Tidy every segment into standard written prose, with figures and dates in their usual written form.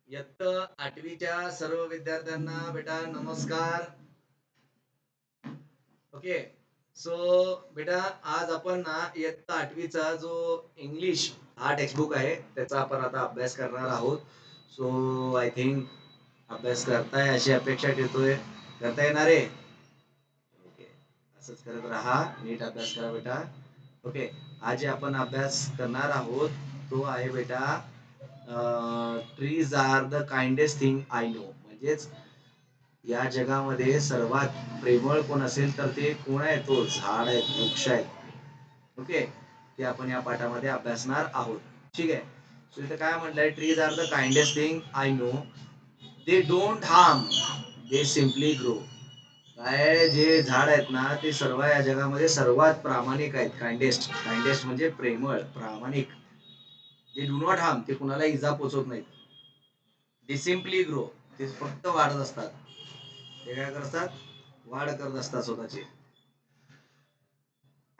इयत्ता आठवीच्या सर्व विद्यार्थ्यांना बेटा नमस्कार. ओके, सो बेटा आज आपण ना इयत्ता आठवीचा जो इंग्लिश हा टेक्स्टबुक आहे त्याचा आपण आता अभ्यास करणार आहोत. सो आय थिंक अभ्यास करताय अशी अपेक्षा ठेवतोय. करता येणार आहे? ओके, असंच करत राहा, नीट अभ्यास करा बेटा. ओके, आज जे आपण अभ्यास करणार आहोत तो आहे बेटा trees are the kindest thing I know. म्हणजेच या जगामध्ये सर्वात प्रेमळ कोण असेल तर ते कोण आहे? तो झाड आहेत, वृक्ष आहेत. ओके, ते आपण या पाठामध्ये अभ्यासणार आहोत. ठीक आहे. सो इथे काय म्हटलंय? Trees are the kindest thing I know, they don't harm, they simply grow. काय जे झाड आहेत ना ते सर्व या जगामध्ये सर्वात प्रामाणिक आहेत. काइंडेस्ट, काइंडेस्ट म्हणजे प्रेमळ, प्रामाणिक. दे डू नॉट हार्म, ते कुणाला इजा पोचवत नाहीत. दे सिम्पली ग्रो, ते फक्त वाढत असतात. ते काय करतात? वाढ करत असतात स्वतःची.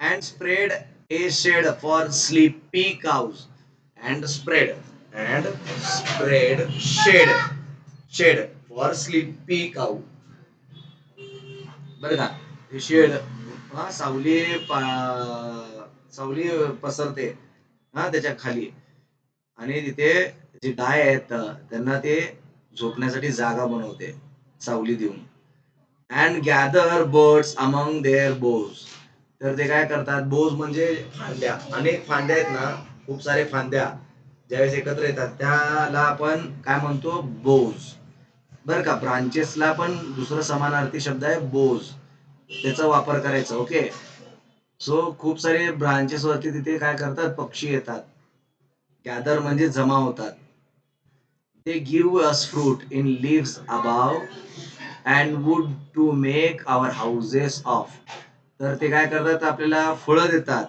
And spread a shade for sleepy cows. And spread shade for sleepy cow. बरं का? हे शेड हा सावली सावली पसरते हा त्याच्या खाली, आणि तिथे जे गाय आहेत त्यांना ते झोपण्यासाठी जागा बनवते सावली देऊन. And gather birds among their boughs. तर ते काय करतात? बोज म्हणजे फांद्या, अनेक फांद्या आहेत ना, खूप सारे फांद्या ज्यावेळेस एकत्र येतात त्याला आपण काय म्हणतो? बोज. बरं का? ब्रांचेसला पण दुसरं समानार्थी शब्द आहे बोज, त्याचा वापर करायचा. ओके, सो खूप सारे ब्रांचेस वरती तिथे काय करतात? पक्षी येतात. गॅदर म्हणजे जमा होतात. They give us fruit in leaves above and wood to make our houses of. तर ते काय करतात? आपल्याला फळं देतात.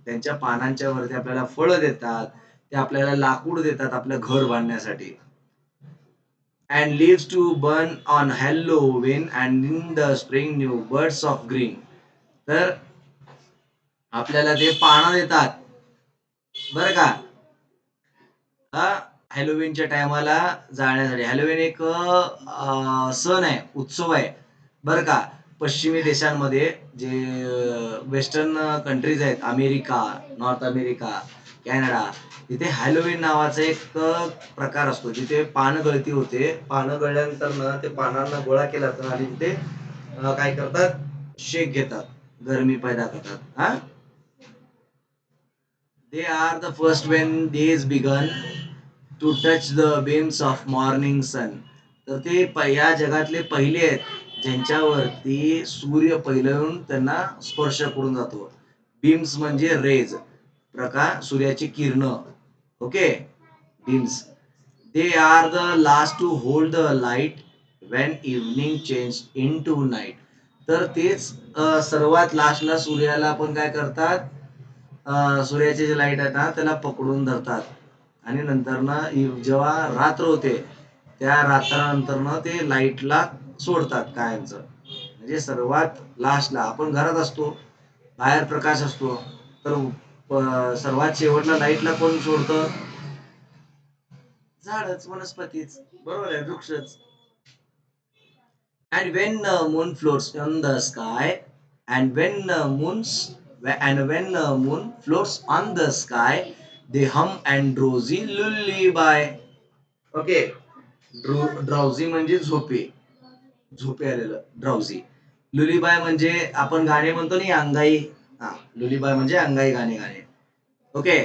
त्यांच्या पानांच्या वरती आपल्याला फळं देतात. ते आपल्याला लाकूड देतात आपलं घर बांधण्यासाठी. And leaves to burn on Halloween and in the spring new birds of green. तर आपल्याला ते पानं देतात. बरं का? हॅलोविनच्या टायमाला जाळण्यासाठी. हॅलोविन एक सण आहे, उत्सव आहे. बरं का? पश्चिमी देशांमध्ये जे वेस्टर्न कंट्रीज आहेत, अमेरिका, नॉर्थ अमेरिका, कॅनडा, तिथे हॅलोविन नावाचा एक प्रकार असतो जिथे पानं गळती होते. पानं गळल्यानंतर ना ते पानांना गोळा केला जातं आणि तिथे काय करतात? शेक घेतात, गरमी पैदा करतात. हा, they are the first when days begun to touch the beams of morning sun. तर ते या जगातले पहिले आहेत ज्यांच्यावरती सूर्य पहिलं येऊन त्यांना स्पर्श करून जातो. बीम्स म्हणजे रेज, प्रकाश, सूर्याची किरण. Okay, beams. They are the last to hold the light when evening change into night. तर तेच सर्वात लास्टला सूर्याला आपण काय करतात? सूर्याचे जे लाईट आहे ना त्याला पकडून धरतात, आणि नंतर ना जेव्हा रात्र होते त्या रात्रानंतर ना ते लाईटला सोडतात कायमचं. म्हणजे सर्वात लास्टला आपण घरात असतो, बाहेर प्रकाश असतो, तर सर्वात शेवटला लाईटला कोण सोडतं? झाडच, वनस्पतीच. बरोबर आहे, वृक्षच. And when moon floats on the sky, and when moon floats on the sky, they hum and drowsy lullaby. Okay, ड्राउझी म्हणजे झोपे, झोपे आलेलं ड्राउझी. लुलीबाय म्हणजे आपण गाणे म्हणतो ना अंगाई, हा, लुलीबाय म्हणजे अंगाई गाणे गाणे. Okay,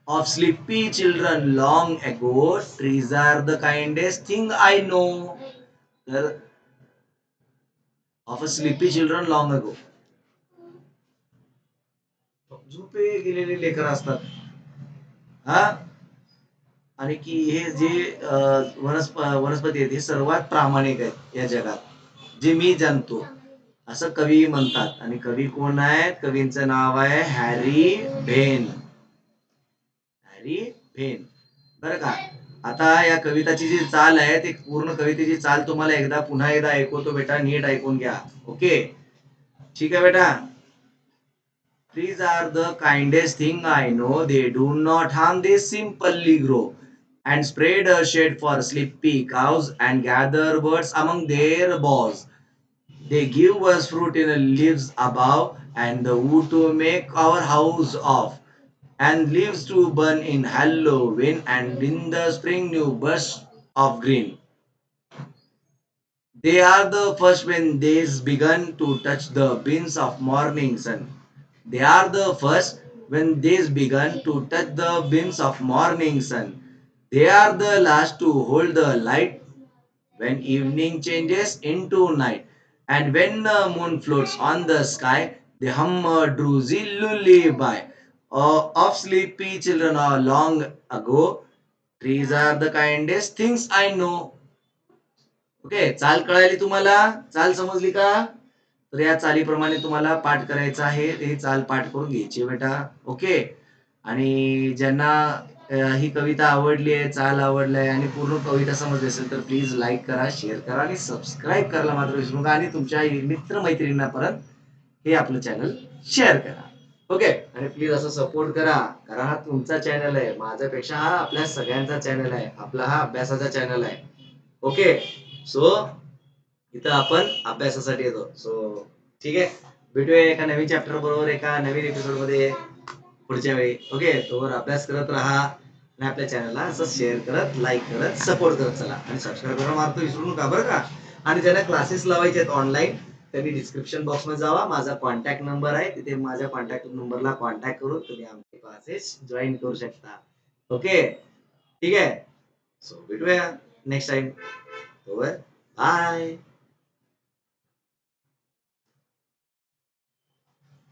of sleepy children long ago, trees are the kindest thing I know. तर of a sleepy children long ago, झोपे गेलेले लेकर असतात. हा, आणि की हे जे वनस्पती आहेत हे सर्वात प्रामाणिक आहेत या जगात जे मी जाणतो, असं कवी म्हणतात. आणि कवी कोण आहे? कवींचं नाव आहे हॅरी भेन. हॅरी भेन. बरं का? आता या कविताची जी चाल आहे ती पूर्ण कवितेची चाल तुम्हाला पुन्हा एकदा ऐकवतो बेटा, नीट ऐकून घ्या. ओके, ठीक आहे बेटा? Trees are the kindest thing I know. They do not harm, they simply grow. and spread a shade for sleepy cows and gather birds among their boughs. They give us fruit in the leaves above and the wood to make our house of, and leaves to burn in Halloween and in the spring new bursts of green. They are the first when days begun to touch the beams of morning sun. They are the first when days begun to touch the beams of morning sun. They are the last to hold the light when evening changes into night. And when the moon floats on the sky, they hum a drowsy lullaby of sleepy children long ago. Trees are the kindest things I know. Okay, चाल कळाली तुम्हाला? चाल समजली का? तर या चालीप्रमाणे तुम्हाला पाठ करायचं आहे. हे चाल पाठ करून घ्यायची बेटा. ओके. आणि ज्यांना ही कविता आवडली आहे, चाल आवडलाय आणि पूर्ण कविता समजली असेल तर प्लीज लाईक करा, शेअर करा आणि सबस्क्राईब करायला मात्र विसरू नका आणि तुमच्या मित्र मैत्रिणींना परत हे आपलं चॅनल शेअर करा. ओके. आणि प्लीज असं सपोर्ट करा, कारण हा तुमचा चॅनल आहे. माझ्यापेक्षा हा आपल्या सगळ्यांचा चॅनल आहे. आपला हा अभ्यासाचा चॅनल आहे. ओके. सो इथं आपण अभ्यासासाठी येतो. सो ठीक आहे, भेटूया एका नवीन चॅप्टर बरोबर एका नवीन एपिसोड मध्ये पुढच्या वेळी. ओके, तोवर अभ्यास करत राहा आणि आपल्या चॅनलला असं शेअर करत, लाईक करत, सपोर्ट करत चला आणि सबस्क्राईब करा मात्र विसरू नका बरं का. आणि ज्यांना क्लासेस लावायचे आहेत ऑनलाईन त्यांनी डिस्क्रिप्शन बॉक्स मध्ये जावा, माझा कॉन्टॅक्ट नंबर आहे तिथे, माझ्या कॉन्टॅक्ट नंबरला कॉन्टॅक्ट करून तुम्ही आमचे क्लासेस जॉईन करू शकता. ओके, ठीक आहे. सो भेटूया नेक्स्ट टाइम. तोवर बाय.